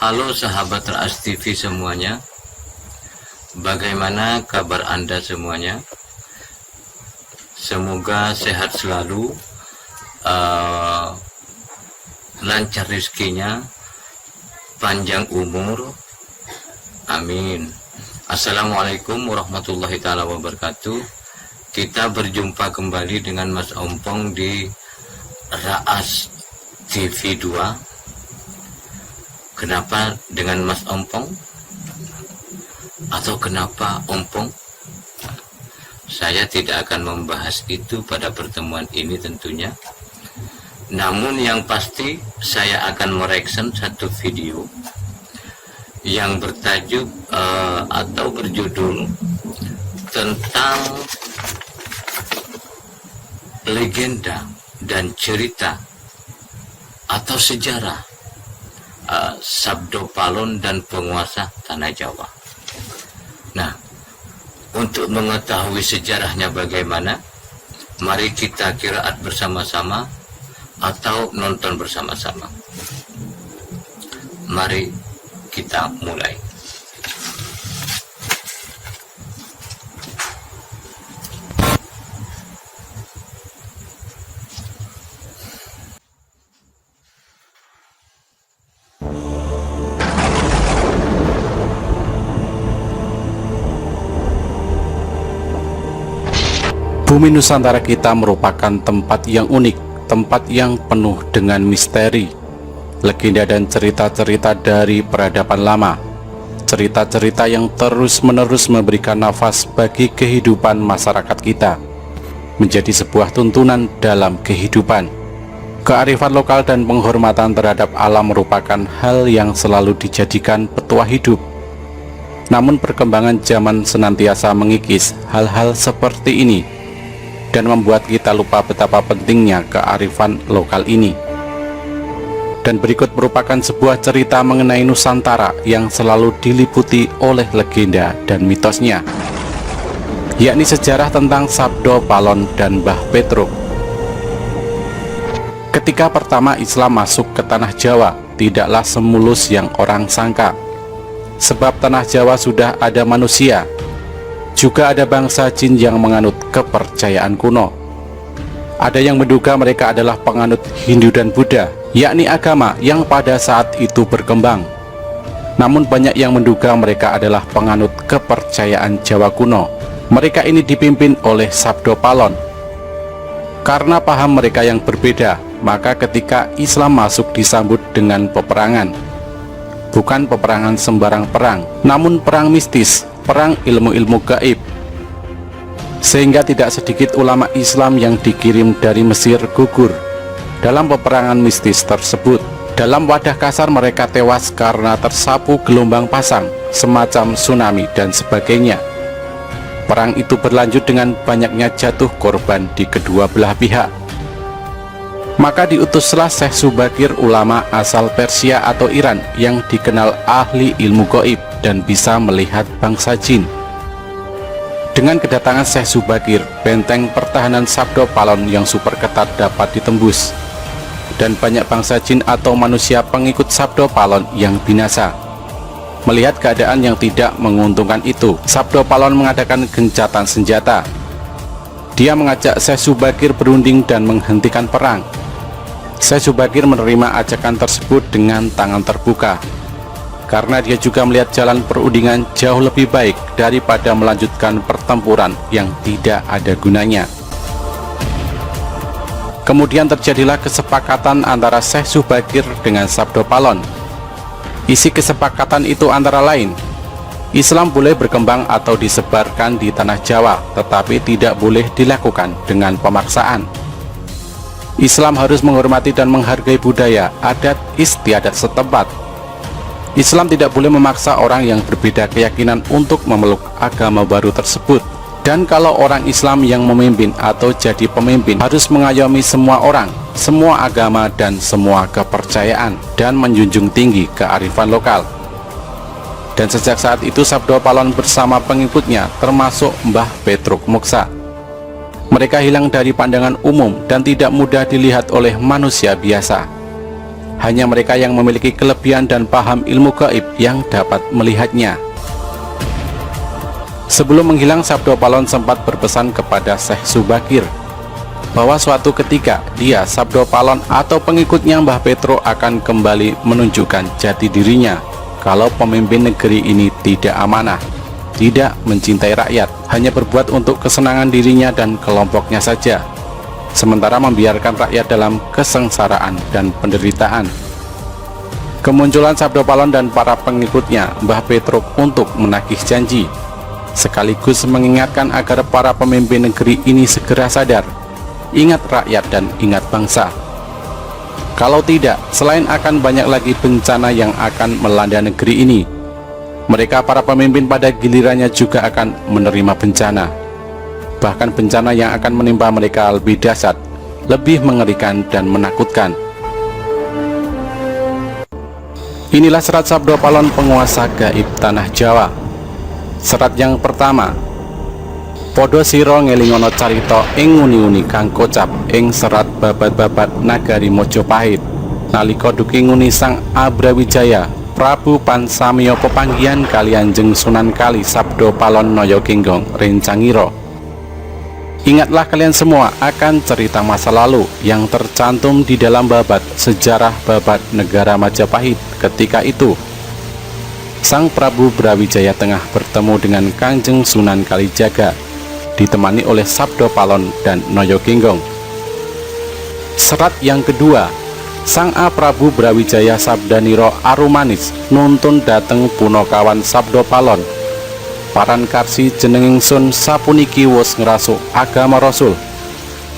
Halo sahabat Raas TV semuanya, bagaimana kabar Anda semuanya? Semoga sehat selalu, lancar rezekinya, panjang umur, amin. Assalamualaikum warahmatullahi taala wabarakatuh. Kita berjumpa kembali dengan Mas Ompong di Raas TV 2. Kenapa dengan Mas Ompong? Atau kenapa Ompong? Saya tidak akan membahas itu pada pertemuan ini tentunya. Namun yang pasti saya akan mereaction satu video yang bertajuk atau berjudul tentang legenda dan cerita atau sejarah Sabdo Palon dan penguasa Tanah Jawa. Nah, untuk mengetahui sejarahnya bagaimana, mari kita qiraat bersama-sama atau nonton bersama-sama. Mari kita mulai. Bumi Nusantara kita merupakan tempat yang unik, tempat yang penuh dengan misteri, legenda dan cerita-cerita dari peradaban lama. Cerita-cerita yang terus-menerus memberikan nafas bagi kehidupan masyarakat kita, menjadi sebuah tuntunan dalam kehidupan. Kearifan lokal dan penghormatan terhadap alam merupakan hal yang selalu dijadikan petua hidup. Namun perkembangan zaman senantiasa mengikis hal-hal seperti ini dan membuat kita lupa betapa pentingnya kearifan lokal ini. Dan berikut merupakan sebuah cerita mengenai Nusantara yang selalu diliputi oleh legenda dan mitosnya, yakni sejarah tentang Sabdo Palon dan Mbah Petruk. Ketika pertama Islam masuk ke Tanah Jawa, tidaklah semulus yang orang sangka. Sebab Tanah Jawa sudah ada manusia, juga ada bangsa jin yang menganut kepercayaan kuno. Ada yang menduga mereka adalah penganut Hindu dan Buddha, yakni agama yang pada saat itu berkembang. Namun banyak yang menduga mereka adalah penganut kepercayaan Jawa kuno. Mereka ini dipimpin oleh Sabdo Palon. Karena paham mereka yang berbeda, maka ketika Islam masuk disambut dengan peperangan. Bukan peperangan sembarang perang, namun perang mistis, perang ilmu-ilmu gaib. Sehingga tidak sedikit ulama Islam yang dikirim dari Mesir gugur dalam peperangan mistis tersebut. Dalam wadah kasar mereka tewas karena tersapu gelombang pasang, semacam tsunami dan sebagainya. Perang itu berlanjut dengan banyaknya jatuh korban di kedua belah pihak. Maka diutuslah Syekh Subakir, ulama asal Persia atau Iran yang dikenal ahli ilmu gaib dan bisa melihat bangsa jin. Dengan kedatangan Syekh Subakir, benteng pertahanan Sabdo Palon yang super ketat dapat ditembus, dan banyak bangsa jin atau manusia pengikut Sabdo Palon yang binasa. Melihat keadaan yang tidak menguntungkan itu, Sabdo Palon mengadakan gencatan senjata. Dia mengajak Syekh Subakir berunding dan menghentikan perang. Syekh Subakir menerima ajakan tersebut dengan tangan terbuka, karena dia juga melihat jalan perundingan jauh lebih baik daripada melanjutkan pertempuran yang tidak ada gunanya. Kemudian terjadilah kesepakatan antara Syekh Subakir dengan Sabdo Palon. Isi kesepakatan itu antara lain, Islam boleh berkembang atau disebarkan di Tanah Jawa, tetapi tidak boleh dilakukan dengan pemaksaan. Islam harus menghormati dan menghargai budaya, adat istiadat setempat. Islam tidak boleh memaksa orang yang berbeda keyakinan untuk memeluk agama baru tersebut. Dan kalau orang Islam yang memimpin atau jadi pemimpin harus mengayomi semua orang, semua agama dan semua kepercayaan, dan menjunjung tinggi kearifan lokal. Dan sejak saat itu Sabdo Palon bersama pengikutnya termasuk Mbah Petruk Moksa. Mereka hilang dari pandangan umum dan tidak mudah dilihat oleh manusia biasa. Hanya mereka yang memiliki kelebihan dan paham ilmu gaib yang dapat melihatnya. Sebelum menghilang, Sabdo Palon sempat berpesan kepada Syekh Subakir bahwa suatu ketika dia, Sabdo Palon atau pengikutnya Mbah Petro akan kembali menunjukkan jati dirinya kalau pemimpin negeri ini tidak amanah, tidak mencintai rakyat, hanya berbuat untuk kesenangan dirinya dan kelompoknya saja, sementara membiarkan rakyat dalam kesengsaraan dan penderitaan. Kemunculan Sabdo Palon dan para pengikutnya Mbah Petro untuk menagih janji, sekaligus mengingatkan agar para pemimpin negeri ini segera sadar, ingat rakyat dan ingat bangsa. Kalau tidak, selain akan banyak lagi bencana yang akan melanda negeri ini, mereka para pemimpin pada gilirannya juga akan menerima bencana. Bahkan bencana yang akan menimpa mereka lebih dahsyat, lebih mengerikan dan menakutkan. Inilah serat Sabdo Palon, penguasa gaib tanah Jawa. Serat yang pertama: Podo siro ngelingono carita ing nguni-uni kang kocap ing serat babat-babat nagari Mojopahit nalika duki nguni Sang Abrawijaya Prabu Pansamya pepanggihan kaliyan jeng Sunan Kali Sabdo Palon Naya Genggong Rencangiro. Ingatlah kalian semua akan cerita masa lalu yang tercantum di dalam babat sejarah babat negara Majapahit. Ketika itu Sang Prabu Brawijaya tengah bertemu dengan Kanjeng Sunan Kalijaga, ditemani oleh Sabdo Palon dan Naya Genggong. Serat yang kedua: Sang A Prabu Brawijaya sabdaniro arumanis nuntun dateng Punokawan Sabdo Palon. Paran karsi jenenging sun sapuniki wus ngerasuk agama Rasul.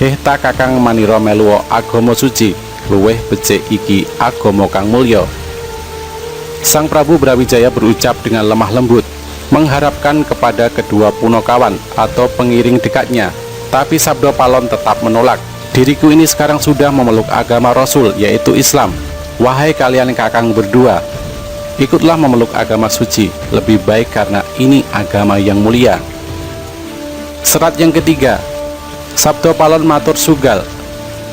Hehta kakang maniro meluwo agama suci, luweh becik iki agama kang mulya. Sang Prabu Brawijaya berucap dengan lemah lembut, mengharapkan kepada kedua Punokawan atau pengiring dekatnya, tapi Sabdo Palon tetap menolak. Diriku ini sekarang sudah memeluk agama Rasul, yaitu Islam. Wahai kalian kakang berdua, ikutlah memeluk agama suci, lebih baik karena ini agama yang mulia. Serat yang ketiga: Sabdo Palon matur sugal,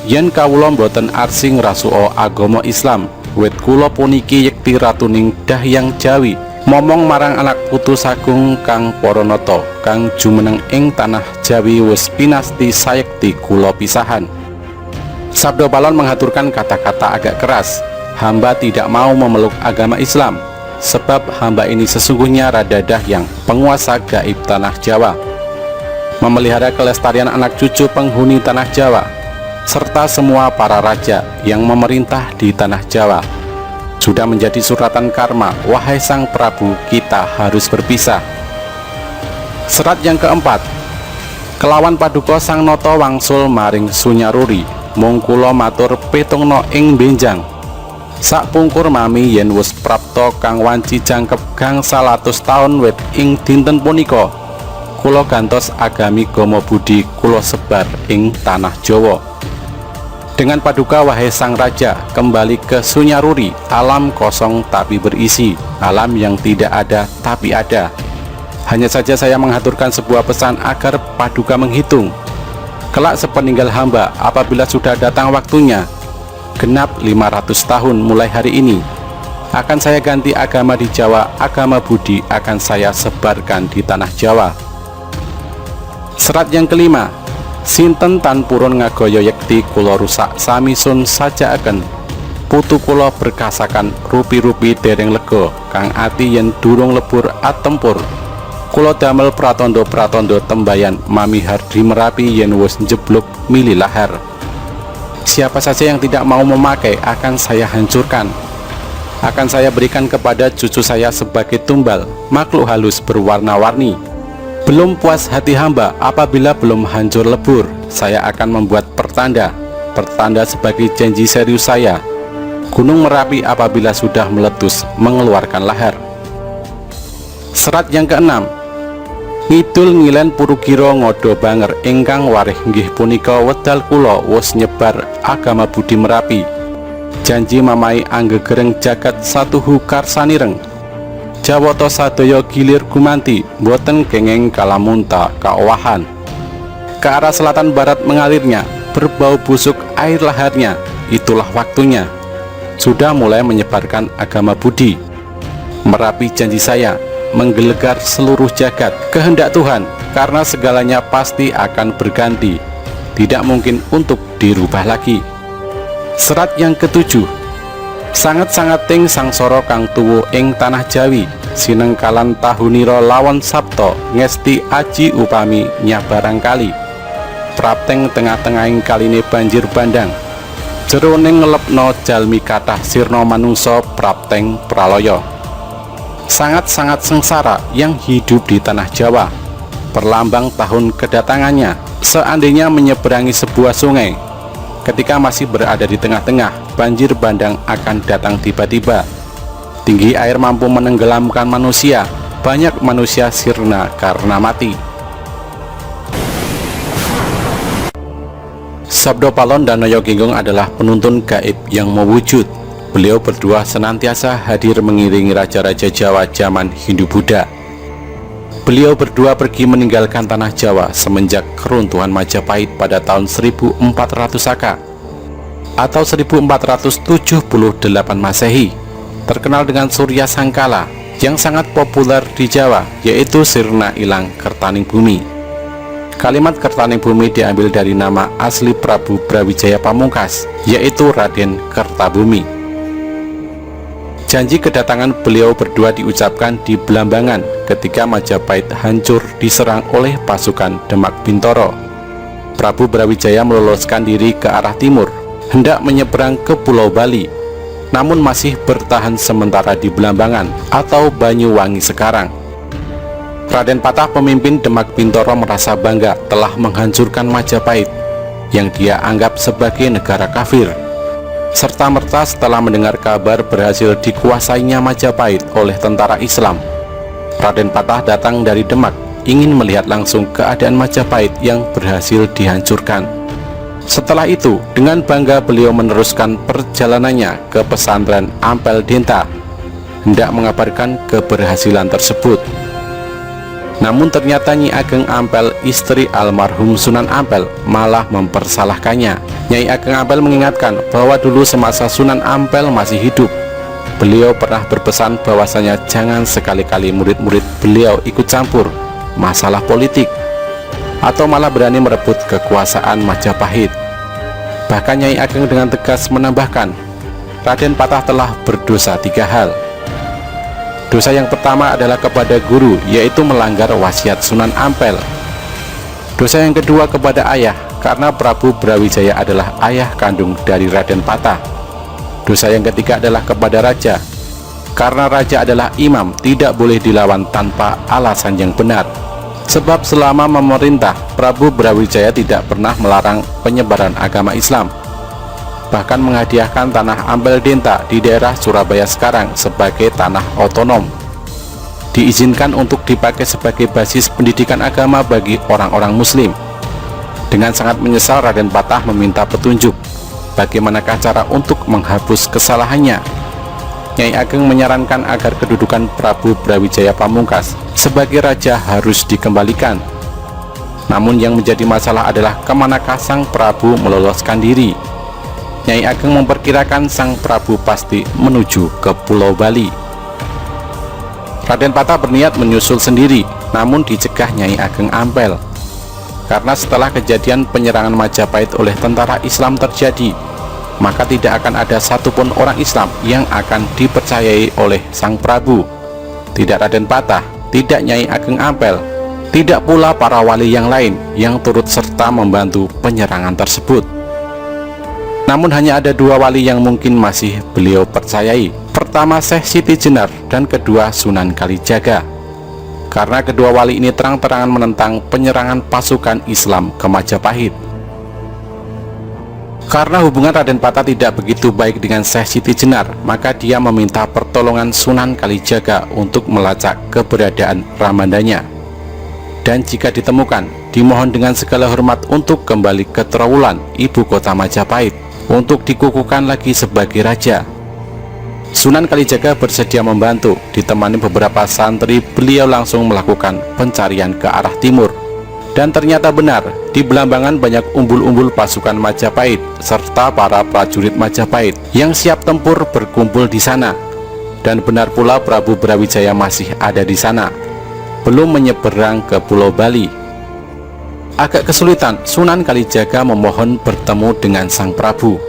yen kawula boten arsi ngrasuka agama Islam, wit kula puniki yekti ratuning Dahyang Jawi momong marang anak putu sagung kang Paranata kang jumeneng ing tanah Jawi wis pinasti sayekti kula pisahan. Sabdo Palon mengaturkan kata-kata agak keras. Hamba tidak mau memeluk agama Islam, sebab hamba ini sesungguhnya Radadah yang penguasa gaib tanah Jawa, memelihara kelestarian anak cucu penghuni tanah Jawa, serta semua para raja yang memerintah di tanah Jawa. Sudah menjadi suratan karma, wahai Sang Prabu, kita harus berpisah. Serat yang keempat: Kelawan paduka Sang Nata wangsul maring Sunyaruri, mung kula matur petungna ing benjang. Sak pungkur mami yen wis prapta kang wanci jangkep gangsal atus taun wit ing dinten punika, kula gantos agami Gama Budi kula sebar ing tanah Jawa. Dengan paduka wahai Sang Raja, kembali ke Sunyaruri, alam kosong tapi berisi, alam yang tidak ada tapi ada. Hanya saja saya mengaturkan sebuah pesan agar paduka menghitung. Kelak sepeninggal hamba, apabila sudah datang waktunya, genap 500 tahun mulai hari ini, akan saya ganti agama di Jawa, agama Budi akan saya sebarkan di tanah Jawa. Serat yang kelima: Sinten tan purun ngagaya yekti kula rusak sami sun sajakaken, putu kula berkasakan rupi-rupi dereng lega, kang ati yen durung lebur atempur, kula damel pratandha-pratandha tembayan mami hardi Merapi yen wis njebluk mili lahar. Siapa saja yang tidak mau memakai akan saya hancurkan. Akan saya berikan kepada cucu saya sebagai tumbal, makhluk halus berwarna-warni. Belum puas hati hamba apabila belum hancur lebur, saya akan membuat pertanda sebagai janji serius saya. Gunung Merapi apabila sudah meletus mengeluarkan lahar. Serat yang keenam: Ngidul ngilen Purukira ngodo banger ingkang warih nggih punika wedal kula wus nyebar agama Budi Merapi. Janji mamai anggegereng jagat satuhu karsanireng. Jawata sadaya gilir gumanti, boten kenging kalamunta kaowahan. Ke arah selatan barat mengalirnya, berbau busuk air laharnya, itulah waktunya. sudah mulai menyebarkan agama Budi. Merapi janji saya, menggelegar seluruh jagat, kehendak Tuhan, karena segalanya pasti akan berganti, tidak mungkin untuk dirubah lagi. Serat yang ketujuh, sangat-sangat ting sangsara kang tuwu ing tanah Jawi, sinengkalan tahunira lawan sabto ngesti aji upami nyabarang kali, prapteng tengah-tengahing kaline banjir bandang, jeroning ngelepno jalmi kathah sirna manungsa prapteng praloyo. Sangat-sangat sengsara yang hidup di tanah Jawa, perlambang tahun kedatangannya. Seandainya menyeberangi sebuah sungai, ketika masih berada di tengah-tengah, banjir bandang akan datang tiba-tiba. Tinggi air mampu menenggelamkan manusia, banyak manusia sirna karena mati. Sabdo Palon dan Noyo Ginggong adalah penuntun gaib yang mewujud. Beliau berdua senantiasa hadir mengiringi raja-raja Jawa zaman Hindu-Buddha. Beliau berdua pergi meninggalkan tanah Jawa semenjak keruntuhan Majapahit pada tahun 1400 Saka atau 1478 Masehi, terkenal dengan Surya Sangkala yang sangat populer di Jawa, yaitu Sirna Ilang Kertaning Bumi. Kalimat Kertaning Bumi diambil dari nama asli Prabu Brawijaya Pamungkas, yaitu Raden Kertabumi. Janji kedatangan beliau berdua diucapkan di Blambangan ketika Majapahit hancur diserang oleh pasukan Demak Bintoro. Prabu Brawijaya meloloskan diri ke arah timur, hendak menyeberang ke Pulau Bali, namun masih bertahan sementara di Blambangan atau Banyuwangi sekarang. Raden Patah, pemimpin Demak Bintoro, merasa bangga telah menghancurkan Majapahit yang dia anggap sebagai negara kafir. Serta-merta setelah mendengar kabar berhasil dikuasainya Majapahit oleh tentara Islam, Raden Patah datang dari Demak ingin melihat langsung keadaan Majapahit yang berhasil dihancurkan. Setelah itu, dengan bangga beliau meneruskan perjalanannya ke pesantren Ampel Denta, hendak mengabarkan keberhasilan tersebut. Namun ternyata Nyi Ageng Ampel, istri almarhum Sunan Ampel, malah mempersalahkannya. Nyai Ageng Ampel mengingatkan bahwa dulu semasa Sunan Ampel masih hidup, beliau pernah berpesan bahwasanya jangan sekali-kali murid-murid beliau ikut campur masalah politik atau malah berani merebut kekuasaan Majapahit. Bahkan Nyai Ageng dengan tegas menambahkan, Raden Patah telah berdosa 3 hal. Dosa yang pertama adalah kepada guru, yaitu melanggar wasiat Sunan Ampel. Dosa yang kedua kepada ayah, karena Prabu Brawijaya adalah ayah kandung dari Raden Patah. Dosa yang ketiga adalah kepada raja, karena raja adalah imam, tidak boleh dilawan tanpa alasan yang benar. Sebab selama memerintah, Prabu Brawijaya tidak pernah melarang penyebaran agama Islam, bahkan menghadiahkan tanah Ampel Denta di daerah Surabaya sekarang sebagai tanah otonom, diizinkan untuk dipakai sebagai basis pendidikan agama bagi orang-orang muslim. Dengan sangat menyesal, Raden Patah meminta petunjuk bagaimanakah cara untuk menghapus kesalahannya. Nyai Ageng menyarankan agar kedudukan Prabu Brawijaya Pamungkas sebagai raja harus dikembalikan. Namun yang menjadi masalah adalah kemanakah sang Prabu meloloskan diri. Nyai Ageng memperkirakan sang Prabu pasti menuju ke Pulau Bali. Raden Patah berniat menyusul sendiri, namun dicegah Nyai Ageng Ampel. Karena setelah kejadian penyerangan Majapahit oleh tentara Islam terjadi, maka tidak akan ada satupun orang Islam yang akan dipercayai oleh sang Prabu. Tidak Raden Patah, tidak Nyai Ageng Ampel, tidak pula para wali yang lain yang turut serta membantu penyerangan tersebut. Namun hanya ada 2 wali yang mungkin masih beliau percayai. Pertama Syekh Siti Jenar dan kedua Sunan Kalijaga. Karena kedua wali ini terang-terangan menentang penyerangan pasukan Islam ke Majapahit. Karena hubungan Raden Patah tidak begitu baik dengan Syekh Siti Jenar, maka dia meminta pertolongan Sunan Kalijaga untuk melacak keberadaan Ramandanya. Dan jika ditemukan, dimohon dengan segala hormat untuk kembali ke Trowulan, ibu kota Majapahit, untuk dikukuhkan lagi sebagai raja. Sunan Kalijaga bersedia membantu. Ditemani beberapa santri, beliau langsung melakukan pencarian ke arah timur. Dan ternyata benar, di Belambangan banyak umbul-umbul pasukan Majapahit serta para prajurit Majapahit yang siap tempur berkumpul di sana. Dan benar pula Prabu Brawijaya masih ada di sana, belum menyeberang ke Pulau Bali. Agak kesulitan, Sunan Kalijaga memohon bertemu dengan Sang Prabu.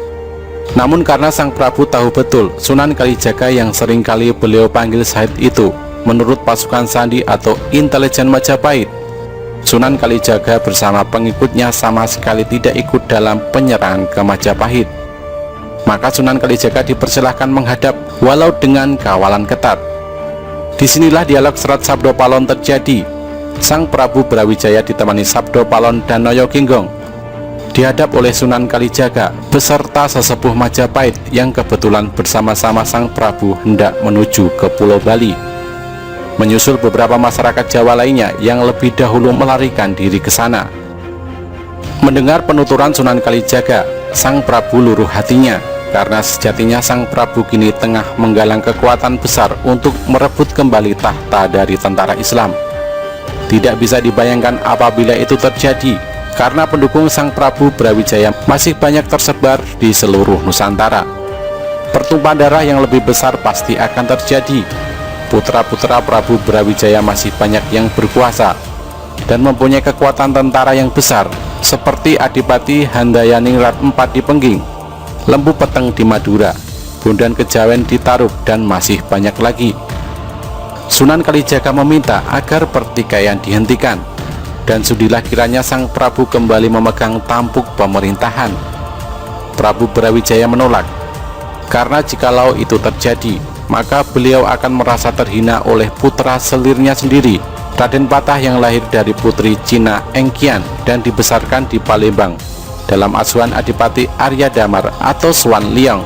Namun karena Sang Prabu tahu betul Sunan Kalijaga yang seringkali beliau panggil Syahid itu menurut pasukan sandi atau intelijen Majapahit, Sunan Kalijaga bersama pengikutnya sama sekali tidak ikut dalam penyerangan ke Majapahit. Maka Sunan Kalijaga dipersilahkan menghadap walau dengan kawalan ketat. Disinilah dialog Serat Sabdo Palon terjadi. Sang Prabu Brawijaya ditemani Sabdo Palon dan Noyo Ginggong dihadap oleh Sunan Kalijaga beserta sesepuh Majapahit yang kebetulan bersama-sama Sang Prabu hendak menuju ke Pulau Bali, menyusul beberapa masyarakat Jawa lainnya yang lebih dahulu melarikan diri ke sana. Mendengar penuturan Sunan Kalijaga, Sang Prabu luruh hatinya, karena sejatinya Sang Prabu kini tengah menggalang kekuatan besar untuk merebut kembali tahta dari tentara Islam. Tidak bisa dibayangkan apabila itu terjadi, karena pendukung Sang Prabu Brawijaya masih banyak tersebar di seluruh Nusantara. Pertumpahan darah yang lebih besar pasti akan terjadi. Putra-putra Prabu Brawijaya masih banyak yang berkuasa dan mempunyai kekuatan tentara yang besar, seperti Adipati Handayaningrat IV di Pengging, Lembu Peteng di Madura, Bondan Kejawen di Tarub, dan masih banyak lagi. Sunan Kalijaga meminta agar pertikaian dihentikan, dan sudilah kiranya Sang Prabu kembali memegang tampuk pemerintahan. Prabu Brawijaya menolak, karena jikalau itu terjadi, maka beliau akan merasa terhina oleh putra selirnya sendiri, Raden Patah, yang lahir dari putri Cina Engkian dan dibesarkan di Palembang dalam asuhan Adipati Arya Damar atau Swan Liong.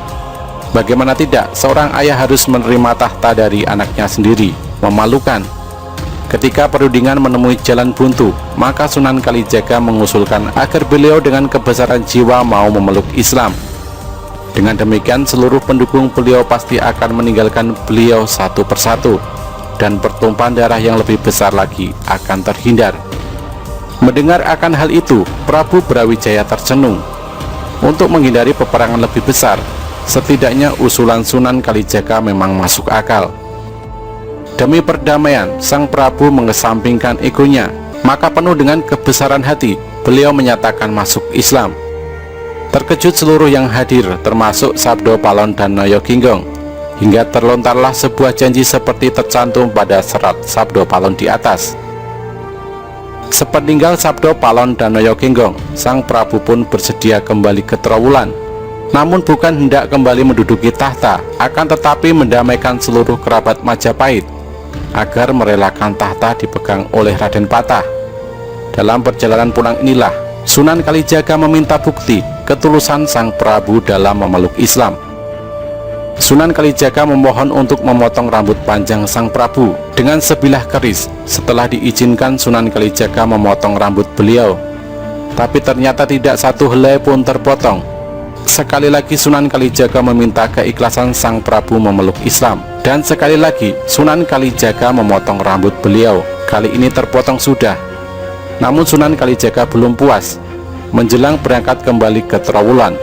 Bagaimana tidak, seorang ayah harus menerima tahta dari anaknya sendiri. Memalukan. Ketika perundingan menemui jalan buntu, maka Sunan Kalijaga mengusulkan agar beliau dengan kebesaran jiwa mau memeluk Islam. Dengan demikian seluruh pendukung beliau pasti akan meninggalkan beliau satu persatu, dan pertumpahan darah yang lebih besar lagi akan terhindar. Mendengar akan hal itu, Prabu Brawijaya tercenung. Untuk menghindari peperangan lebih besar, setidaknya usulan Sunan Kalijaga memang masuk akal. Demi perdamaian, Sang Prabu mengesampingkan egonya, maka penuh dengan kebesaran hati, beliau menyatakan masuk Islam. Terkejut seluruh yang hadir, termasuk Sabdo Palon dan Noyo Ginggong, hingga terlontarlah sebuah janji seperti tercantum pada serat Sabdo Palon di atas. Sepeninggal Sabdo Palon dan Noyo Ginggong, Sang Prabu pun bersedia kembali ke Trowulan, namun bukan hendak kembali menduduki tahta, akan tetapi mendamaikan seluruh kerabat Majapahit agar merelakan tahta dipegang oleh Raden Patah. Dalam perjalanan pulang inilah Sunan Kalijaga meminta bukti ketulusan Sang Prabu dalam memeluk Islam. Sunan Kalijaga memohon untuk memotong rambut panjang Sang Prabu dengan sebilah keris. Setelah diizinkan, Sunan Kalijaga memotong rambut beliau, tapi ternyata tidak satu helai pun terpotong. Sekali lagi Sunan Kalijaga meminta keikhlasan Sang Prabu memeluk Islam, dan sekali lagi Sunan Kalijaga memotong rambut beliau. Kali ini terpotong sudah. Namun Sunan Kalijaga belum puas. Menjelang berangkat kembali ke Trowulan,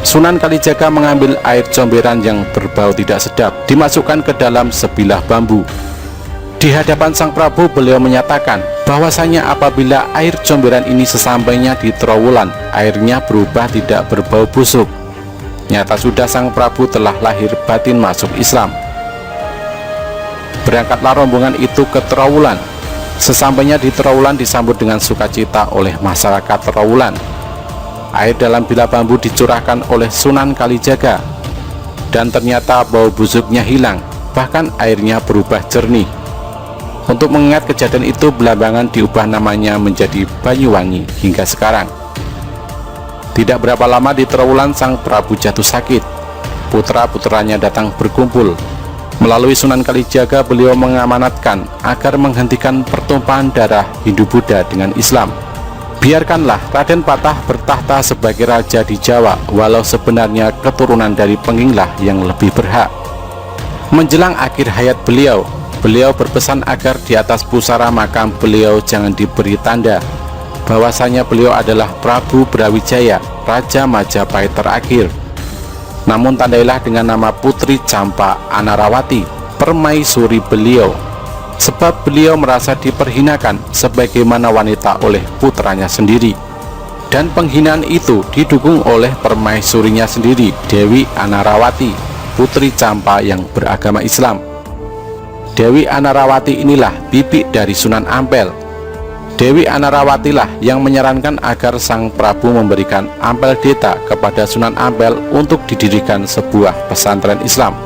Sunan Kalijaga mengambil air comberan yang berbau tidak sedap, dimasukkan ke dalam sebilah bambu. Di hadapan Sang Prabu beliau menyatakan bahwasanya apabila air comberan ini sesampainya di Trowulan, airnya berubah tidak berbau busuk. Nyata sudah Sang Prabu telah lahir batin masuk Islam. Berangkatlah rombongan itu ke Trowulan. Sesampainya di Trowulan disambut dengan sukacita oleh masyarakat Trowulan. Air dalam bila bambu dicurahkan oleh Sunan Kalijaga, dan ternyata bau busuknya hilang, bahkan airnya berubah jernih. Untuk mengingat kejadian itu, Belambangan diubah namanya menjadi Banyuwangi hingga sekarang. Tidak berapa lama di Trowulan Sang Prabu jatuh sakit. Putra-putranya datang berkumpul. Melalui Sunan Kalijaga beliau mengamanatkan agar menghentikan pertumpahan darah Hindu-Buddha dengan Islam. Biarkanlah Raden Patah bertahta sebagai raja di Jawa, walau sebenarnya keturunan dari Pengginglah yang lebih berhak. Menjelang akhir hayat beliau berpesan agar di atas pusara makam beliau jangan diberi tanda, bahwasanya beliau adalah Prabu Brawijaya, Raja Majapahit terakhir. Namun tandailah dengan nama Putri Campa Anarawati, permaisuri beliau, sebab beliau merasa diperhinakan sebagaimana wanita oleh putranya sendiri. Dan penghinaan itu didukung oleh permaisurinya sendiri, Dewi Anarawati, Putri Campa yang beragama Islam. Dewi Anarawati inilah bibi dari Sunan Ampel. Dewi Anarawatilah yang menyarankan agar sang Prabu memberikan Ampel Deta kepada Sunan Ampel untuk didirikan sebuah pesantren Islam.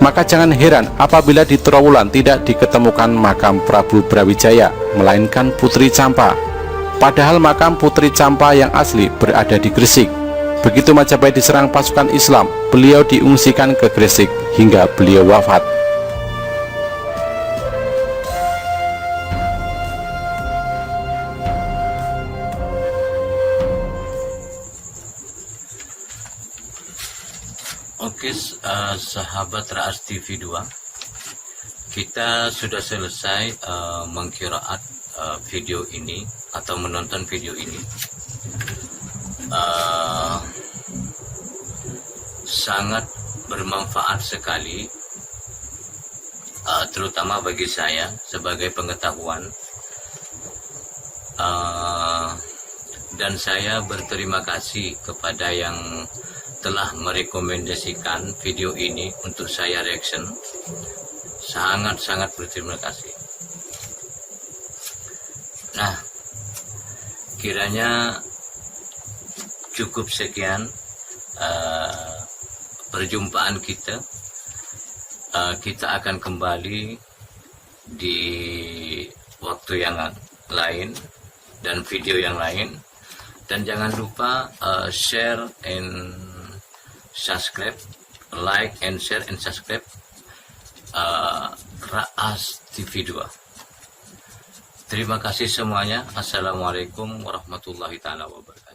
Maka jangan heran apabila di Trowulan tidak diketemukan makam Prabu Brawijaya, melainkan Putri Campa. Padahal makam Putri Campa yang asli berada di Gresik. Begitu Majapahit diserang pasukan Islam, beliau diungsikan ke Gresik hingga beliau wafat. Oke, sahabat Raas TV 2, kita sudah selesai mengqiraat video ini atau menonton video ini. Sangat bermanfaat sekali, terutama bagi saya sebagai pengetahuan, dan saya berterima kasih kepada yang telah merekomendasikan video ini untuk saya reaction. Sangat-sangat berterima kasih. Nah, kiranya cukup sekian perjumpaan kita. Kita akan kembali di waktu yang lain dan video yang lain. Dan jangan lupa share and subscribe, like and share and subscribe Raas TV 2. Terima kasih semuanya. Assalamualaikum warahmatullahi taala wabarakatuh.